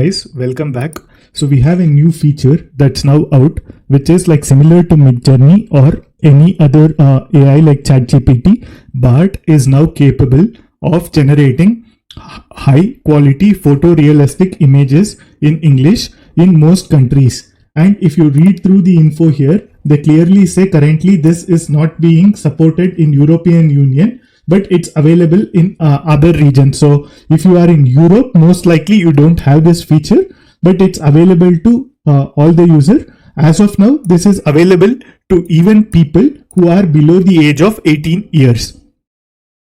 guys, welcome back. So we have a new feature that's now out, which is like similar to Midjourney or any other AI like ChatGPT. Bard is now capable of generating high quality photorealistic images in English in most countries. And if you read through the info here, they clearly say currently this is not being supported in European Union, but it's available in other regions. So if you are in Europe, most likely you don't have this feature, but it's available to all the user. As of now, this is available to even people who are below the age of 18 years.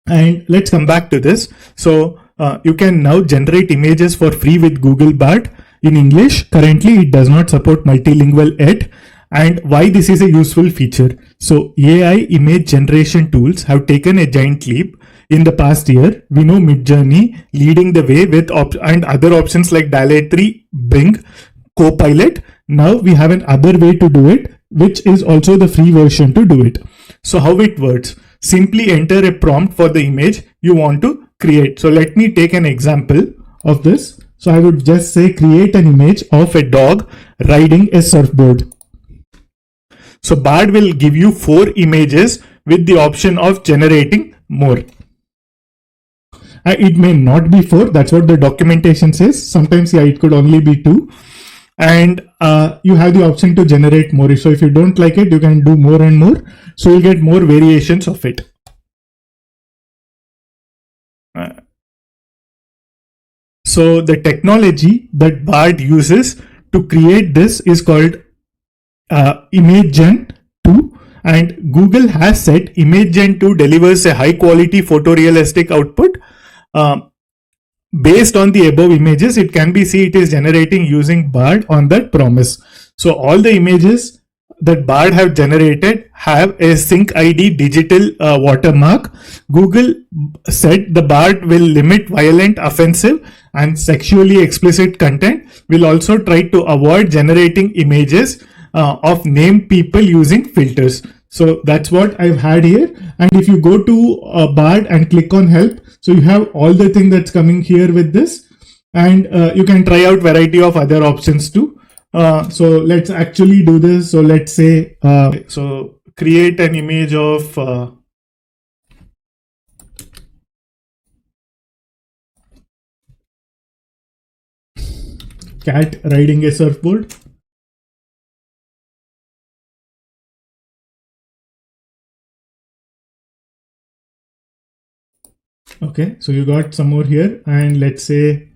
And let's come back to this. So you can now generate images for free with Google Bard in English. Currently, it does not support multilingual yet. And why this is a useful feature. So AI image generation tools have taken a giant leap in the past year. We know Midjourney leading the way with and other options like DALL-E 3, Bing, Copilot. Now we have another way to do it, which is also the free version to do it. So how it works? Simply enter a prompt for the image you want to create. So let me take an example of this. So I would just say create an image of a dog riding a surfboard. So Bard will give you 4 images with the option of generating more. It may not be 4, that's what the documentation says. Sometimes, yeah, it could only be 2. And you have the option to generate more. So if you don't like it, you can do more and more. So you'll get more variations of it. So the technology that Bard uses to create this is called Imagen 2, and Google has said Imagen 2 delivers a high quality photorealistic output. Based on the above images, it can be seen it is generating using Bard on that promise. So all the images that Bard have generated have a SyntID digital watermark. Google said the Bard will limit violent, offensive and sexually explicit content. Will also try to avoid generating images of named people using filters. So that's what I've had here. And if you go to Bard and click on help, so you have all the thing that's coming here with this, and you can try out variety of other options too. So let's actually do this. So let's say, so create an image of cat riding a surfboard. Okay, so you got some more here, and let's say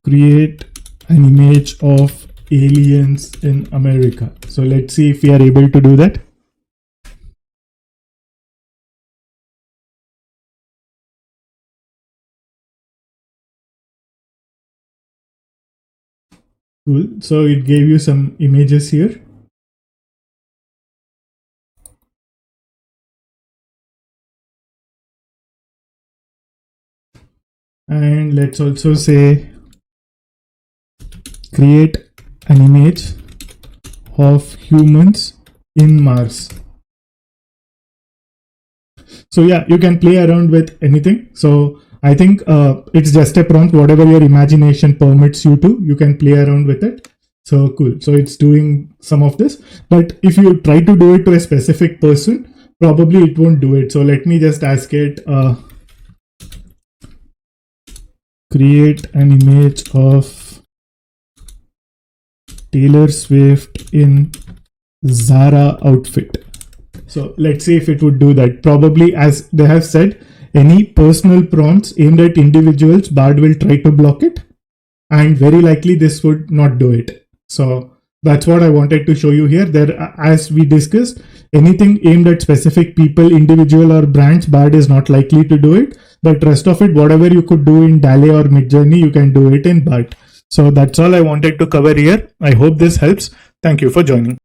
create an image of aliens in America. So let's see if we are able to do that. Cool. So it gave you some images here. And let's also say create an image of humans in Mars. So yeah, you can play around with anything. So I think it's just a prompt, whatever your imagination permits you to, you can play around with it. So cool. So it's doing some of this, but if you try to do it to a specific person, probably it won't do it. So let me just ask it, create an image of Taylor Swift in Zara outfit. So let's see if it would do that. Probably, as they have said, any personal prompts aimed at individuals, Bard will try to block it, and very likely this would not do it. So that's what I wanted to show you here. There, as we discussed, anything aimed at specific people, individual or brands, Bard is not likely to do it. But rest of it, whatever you could do in DALL-E or Midjourney, you can do it in Bard. So that's all I wanted to cover here. I hope this helps. Thank you for joining.